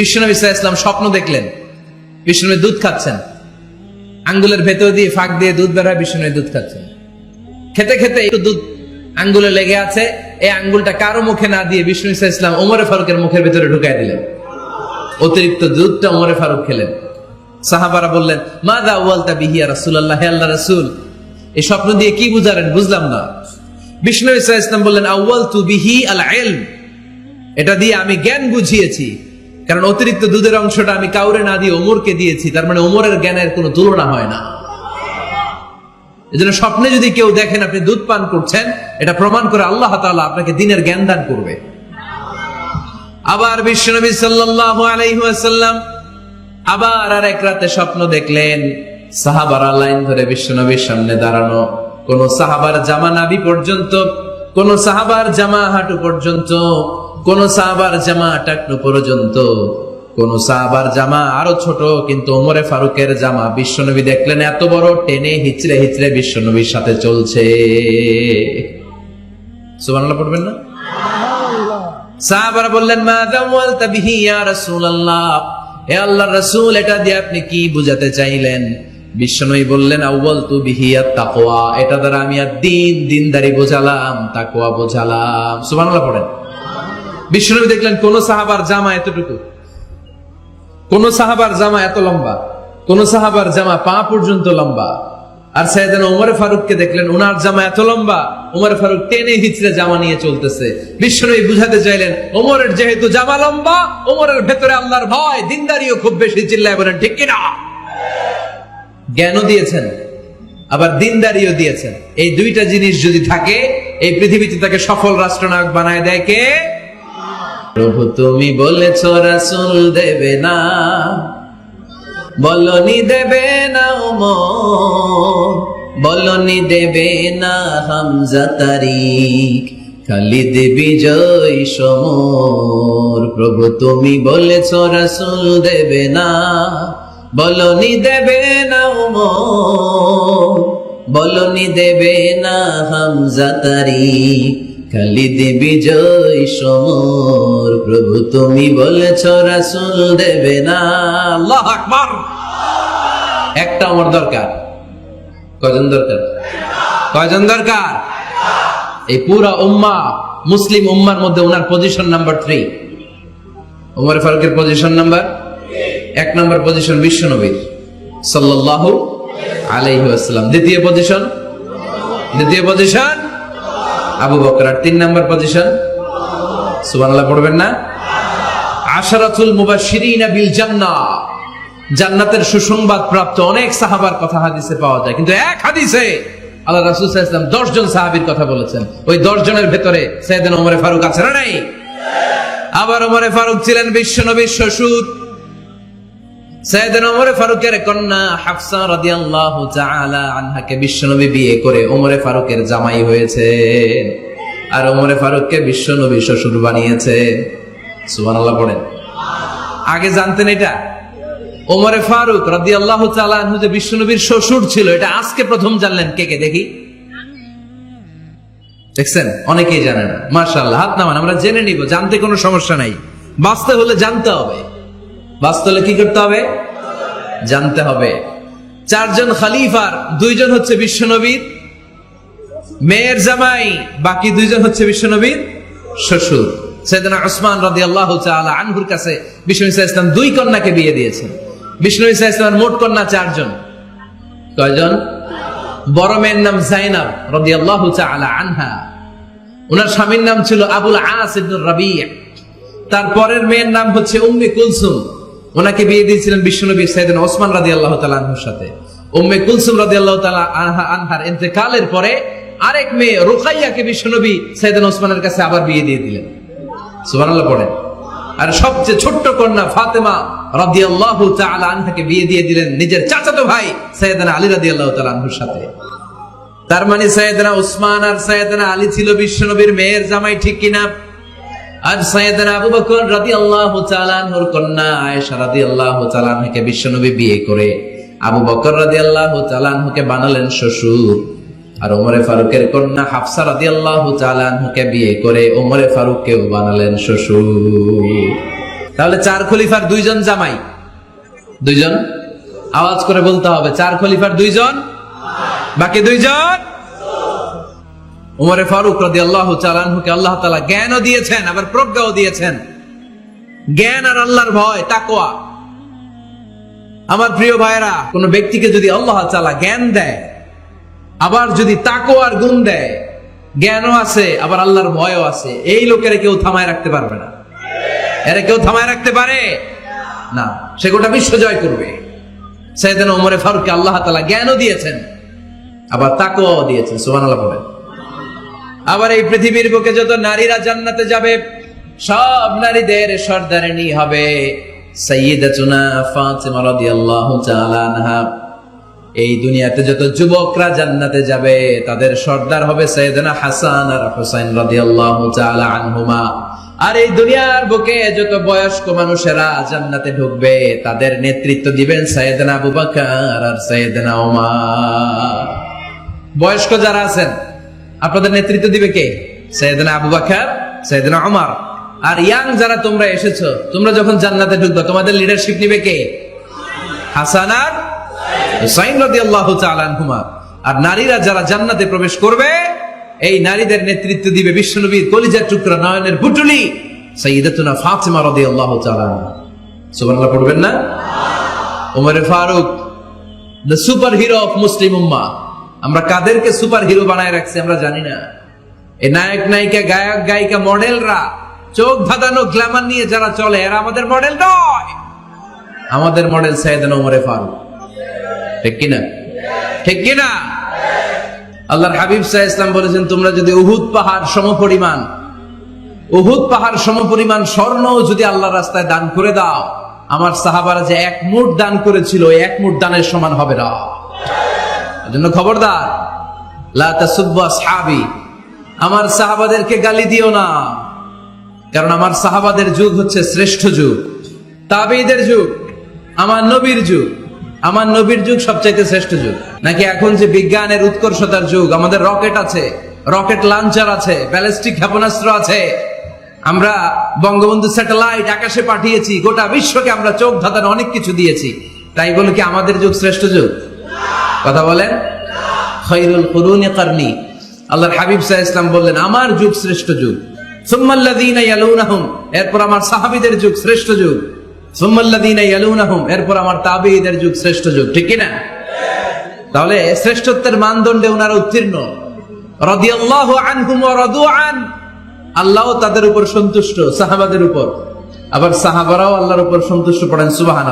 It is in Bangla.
বিশ্বনবী সাল্লাল্লাহু আলাইহি ওয়াসাল্লাম স্বপ্ন দেখলেন, বিশ্বনবী দুধ খাচ্ছেন, আঙ্গুলের ভেতর দিয়ে ফাঁক দিয়ে দুধ বের হয়, বিশ্বনবী দুধ খাচ্ছেন। খেতে খেতে একটু দুধ আঙ্গুলে লেগে আছে, এই আঙ্গুলটা কারো মুখে না দিয়ে বিশ্বনবী সাল্লাল্লাহু আলাইহি ওয়াসাল্লাম ওমর ফারুকের মুখের ভেতরে ঢুকাই দিলেন। অতিরিক্ত দুধটা ওমর ফারুক খেলেন। সাহাবারা বললেন, মাযা আওয়ালতা বিহি ইয়া রাসূলুল্লাহ, হে আল্লাহর রাসূল, এই স্বপ্ন দিয়ে কি বুঝালেন, বুঝলাম না। বিশ্বনবী সাল্লাল্লাহু আলাইহি ওয়াসাল্লাম বললেন, আওয়ালতু বিহি আল ইলম, এটা দিয়ে আমি জ্ঞান বুঝিয়েছি, কারণ অতিরিক্ত দুধের অংশটা আমি কাউরে না দিয়ে ওমরকে দিয়েছি, তার মানে ওমরের জ্ঞানের কোনো তুলনা হয় না। এজন্য স্বপ্নে যদি কেউ দেখেন আপনি দুধ পান করছেন, এটা প্রমাণ করে আল্লাহ তাআলা আপনাকে দ্বীনের জ্ঞান দান করবে। আবার বিশ্বনবী সাল্লাল্লাহু আলাইহি ওয়াসাল্লাম আবার আরেক রাতে স্বপ্ন দেখলেন, সাহাবারা লাইন ধরে বিশ্বনবীর সামনে দাঁড়ানো, কোন সাহাবার জামা নাভি পর্যন্ত, কোন সাহাবার জামা হাঁটু পর্যন্ত, কোন সাহাবার জামা টাকনু পর্যন্ত, কোন সাহাবার জামা আরো ছোট, কিন্তু ওমরে ফারুকের জামা বিশ্বনবী দেখলেন এত বড়, টেনে হিচড়ে হিচড়ে বিশ্বনবীর সাথে চলছে। সুবহানাল্লাহ পড়বেন না? সাহাবারা বললেন, মাযা ওয়ালতা বিহি ইয়া রাসূলুল্লাহ, হে আল্লাহর রাসূল, এটা দিয়ে আপনি কি বুঝাতে চাইলেন? বিশ্বনবী বললেন, আউয়ালতু বিহি আত-তাকওয়া, এটা দ্বারা আমি দ্বীন, দ্বীনদারি বোঝালাম, তাকওয়া বোঝালাম। সুবহানাল্লাহ পড়েন। বিশ্বনবী দেখলেন কোন সাহাবার জামা এতটুকু, কোন সাহাবার জামা এত লম্বা, কোন সাহাবার জামা পা পর্যন্ত লম্বা। আর সাইয়েদনা ওমর ফারুককে দেখলেন ওনার জামা এত লম্বা, ওমর ফারুক টেনে হিচড়ে জামা নিয়ে চলতেছে। বিশ্বনবী বুঝাতে চাইলেন, ওমরের যেহেতু জামা লম্বা, ওমরের ভেতরে আল্লাহর ভয়, দ্বীনদারিও খুব বেশি। চিল্লায় বলেন ঠিক কিনা? জ্ঞানও দিয়েছেন, আবার দ্বীনদারিও দিয়েছেন। এই দুইটা জিনিস যদি থাকে, এই পৃথিবীতে তাকে সফল রাষ্ট্রনায়ক বানায় দেয় কে? প্রভু তুমি বলেছ রাসূল দেবে না, বলনি দেবে না ওমর, বলনি দেবে না হামজা তারিক, খালিদ বিজয় সমর। প্রভু তুমি বলেছ রাসূল দেবে না, বলনি দেবে না ওমর, বলনি দেবে না হামজা তারিক, খালিদ বিজয় সমর। প্রভু তুমি বলেছ রাসূল দেবে না। আল্লাহু আকবার। একটা ওমর দরকার। কয়জন দরকার? কয়জন দরকার? এই পুরা উম্মাহ, মুসলিম উম্মার মধ্যে ওনার পজিশন নাম্বার 3। ওমর ফারুকের পজিশন নাম্বার 1 নম্বর পজিশন বিশ্বনবীর সাল্লাল্লাহু আলাইহি ওয়াসাল্লাম। দ্বিতীয় পজিশন আবু বকর। আর 3 নম্বর পজিশন, সুবহানাল্লাহ পড়বেন না? আশারাতুল মুবাশশিরিনা বিল জান্নাহ, জান্নাতের সুসংবাদ প্রাপ্ত অনেক সাহাবার কথা হাদিসে পাওয়া যায়, কিন্তু এক হাদিসে আল্লাহ রাসূল সাল্লাল্লাহু আলাইহি ওয়াসাল্লাম 10 জন সাহাবীর কথা বলেছেন। ওই 10 জনের ভেতরে সাইয়েদনা ওমর ফারুক আছে না নাই? আবার ওমর ফারুক ছিলেন বিশ্বনবীর শ্বশুর। সাইয়েদনা ওমর ফারুকের কন্যা হাফসা রাদিয়াল্লাহু তাআলা আনহাকে বিশ্বনবী বিয়ে করে ওমর ফারুকের জামাই হয়েছে, আর ওমর ফারুককে বিশ্বনবী শ্বশুর বানিয়েছে। সুবহানাল্লাহ পড়েন। আগে জানতেন এটা? ওমর ফারুক রাদিয়াল্লাহু তাআলা আনহু যে বিশ্বনবীর শ্বশুর ছিল, এটা আজকে প্রথম জানলেন। কে কে দেখি? দেখছেন? অনেকেই জানে না। মাশাআল্লাহ, হাত নামান, আমরা জেনে নিব, জানতে কোনো সমস্যা নাই। বাঁচতে হলে জানতে হবে। বাঁচতে হলে কি করতে হবে? জানতে হবে। 4 জন খলিফার 2 জন হচ্ছে বিশ্বনবীর মেয়ের জামাই, বাকি 2 জন হচ্ছে বিশ্বনবীর শ্বশুর। সাইয়েদনা উসমান রাদিয়াল্লাহু তাআলা আনহুর কাছে বিশ্বনবী সাল্লাল্লাহু আলাইহি ওয়াসাল্লাম 2 কন্যাকে বিয়ে দিয়েছেন। বিশ্বনবী সাল্লাল্লাহু আলাইহি ওয়াসাল্লামের মোট কন্যা 4 জন। কয়জন? বড় মেয়ের নাম যায়েনব রাদিয়াল্লাহু তাআলা আনহা, ওনার স্বামীর নাম ছিল আবুল আস ইবনে রাবি'। তারপরের মেয়ের নাম হচ্ছে উম্মে কুলসুম, ওনাকে বিয়ে দিয়েছিলেন বিশ্বনবী সাইয়েদনা ওসমান রাদিয়াল্লাহু তাআলা আনহুর সাথে। উম্মে কুলসুম রাদিয়াল্লাহু তাআলা আনহার ইন্তেকালের পরে আরেক মেয়ে রুকাইয়াকে বিশ্বনবী সাইয়েদনা ওসমানের কাছে আবার বিয়ে দিয়ে দিলেন। সুবহানাল্লাহ পড়েন। আর সবচেয়ে ছোট্ট কন্যা ফাতেমা রাদিয়াল্লাহু তাআলা আনহাকে বিয়ে দিয়ে দিলেন নিজের চাচাতো ভাই সাইয়েদনা আলী রাদিয়াল্লাহু তাআলা আনহুর সাথে। তার মানে সাইয়েদনা ওসমান আর সাইয়েদনা আলী ছিল বিশ্বনবীর মেয়ের জামাই, ঠিক কিনা? আর সাইয়েদনা আবু বকর রাদিয়াল্লাহু তাআলা আনহুর কন্যা আয়েশা রাদিয়াল্লাহু তাআলা আনহাকে বিশ্বনবী বিয়ে করে আবু বকর রাদিয়াল্লাহু তাআলা আনহুকে বানালেন শ্বশুর। আর ওমরে ফারুকের কন্যা হাফসা রাদিয়াল্লাহু তাআলা আনহাকে বিয়ে করে ওমরে ফারুককেও বানালেন শ্বশুর। তাহলে 4 খলিফার 2 জন জামাই, 2 জন। আওয়াজ করে বলতে হবে, 4 খলিফার 2 জন, বাকি 2 জন। উমরে ফারুক রাদিয়াল্লাহু তাআলা আনহুকে আল্লাহ তাআলা জ্ঞানও দিয়েছেন, আবার প্রজ্ঞাও দিয়েছেন। জ্ঞান আর আল্লাহর ভয়, তাকওয়া। আমার প্রিয় ভাইরা, কোন ব্যক্তিকে যদি আল্লাহ তাআলা জ্ঞান দেয়, আবার যদি তাকওয়ার গুণ দেয়, জ্ঞানও আছে আবার আল্লাহর ভয়ও আছে, এই লোকের কেউ থামায় রাখতে পারবে না। এরা কেউ থামায় রাখতে পারে না, সে গোটা বিশ্ব জয় করবে। সাইয়েদনা ওমরে ফারুককে আল্লাহ তাআলা জ্ঞানও দিয়েছেন, আবার তাকওয়াও দিয়েছেন। সুবহানাল্লাহ বলেন। আবার এই পৃথিবীর বুকে যত নারীরা জান্নাতে যাবে, সব নারীদের সর্দারিনী হবে সাইয়্যিদাতুনা ফাতিমা রাদিয়াল্লাহু তাআলা আনহা। এই দুনিয়াতে যত যুবকরা জান্নাতে যাবে, তাদের সর্দার হবে সাইয়েদনা হাসান আর হুসাইন রাদিয়াল্লাহু তাআলা আনহুমা। আর এই দুনিয়ার বুকে যত বয়স্ক মানুষেরা জান্নাতে ঢুকবে, তাদের নেতৃত্ব দিবেন সাইয়েদনা আবু বকর আর সাইয়েদনা ওমর। বয়স্ক যারা আছেন, আপনাদের নেতৃত্ব দিবে কে? সাইয়েদনা আবু বকর, সাইয়েদনা ওমর। আর ইয়াং যারা তোমরা এসেছো, তোমরা যখন জান্নাতে ঢুকবে, তোমাদের লিডারশিপ নিবে কে? হাসান আর হুসাইন রাদিয়াল্লাহু তাআলা আনহুমা। আর নারীরা যারা জান্নাতে প্রবেশ করবে, এই নারীদের নেতৃত্ব দিবে বিশ্বনবীর কলিজার টুকরা, নয়নের পুটুলি সাইয়্যিদাতুনা ফাতিমা রাদিয়াল্লাহু তাআলা আনহা। সুবহানাল্লাহ পড়বেন না? ওমরে Farooq, the super hero of Muslim উম্মাহ। আমরা কাদেরকে সুপার হিরো বানায় রাখছি আমরা জানি না। এই নায়ক নায়িকা, গায়ক গায়িকা, মডেলরা, চোখ ধাঁধানো গ্ল্যামার নিয়ে যারা চলে, এরা আমাদের মডেল নয়। আমাদের মডেল সাইয়েদনা ওমরে ফারুক। ঠিক কিনা? ঠিক কিনা? আল্লাহর হাবিব সাল্লাল্লাহু আলাইহি ওয়াসাল্লাম বলেছেন, তোমরা যদি উহুদ পাহাড় সমপরিমাণ স্বর্ণ যদি আল্লাহর রাস্তায় দান করে দাও, আমার সাহাবারা যে 1 মুঠ দান করেছিল, 1 মুঠ দানের সমান হবে না। এজন্য খবরদার, লা তাসুব্বু আসহাবি, আমার সাহাবাদেরকে গালি দিও না। কারণ আমার সাহাবাদের যুগ হচ্ছে শ্রেষ্ঠ যুগ, তাবেঈদের যুগ, আমার নবীর যুগ। আমার নবীর যুগ সবচাইতে শ্রেষ্ঠ যুগ। নাকি এখন যে বিজ্ঞানের উৎকর্ষতার যুগ, আমাদের রকেট আছে, রকেট লঞ্চার আছে, ব্যালিস্টিক ক্ষেপণাস্ত্র আছে, আমরা বঙ্গবন্ধু স্যাটেলাইট আকাশে পাঠিয়েছি, গোটা বিশ্বকে আমরা চোখ ধাঁধানো অনেক কিছু দিয়েছি। তাই বলে কি আমাদের যুগ শ্রেষ্ঠ যুগ? কথা বলেন। খায়রুল কুরুনি কারনি, আল্লাহর হাবিব সাল্লাল্লাহু আলাইহি ওয়াসাল্লাম বললেন, আমার যুগ শ্রেষ্ঠ যুগ। সুম্মাল্লাযীনা ইয়ালুনাহুম, এরপর আমার সাহাবীদের যুগ শ্রেষ্ঠ যুগ। সুম্মাল্লাযীনা ইয়ালুনাহুম, এরপর আমার তাবেঈদের যুগ শ্রেষ্ঠ যুগ। ঠিক কি না? তাহলে শ্রেষ্ঠত্বের মানদণ্ডে ওনারা উত্তীর্ণ। রাদিয়াল্লাহু আনহুম ওয়া রাদু আন, আল্লাহও তাদের উপর সন্তুষ্ট, সাহাবাদের উপর। আবার সাহাবারাও আল্লাহর উপর সন্তুষ্ট পড়েন। সুবহানাল্লাহ।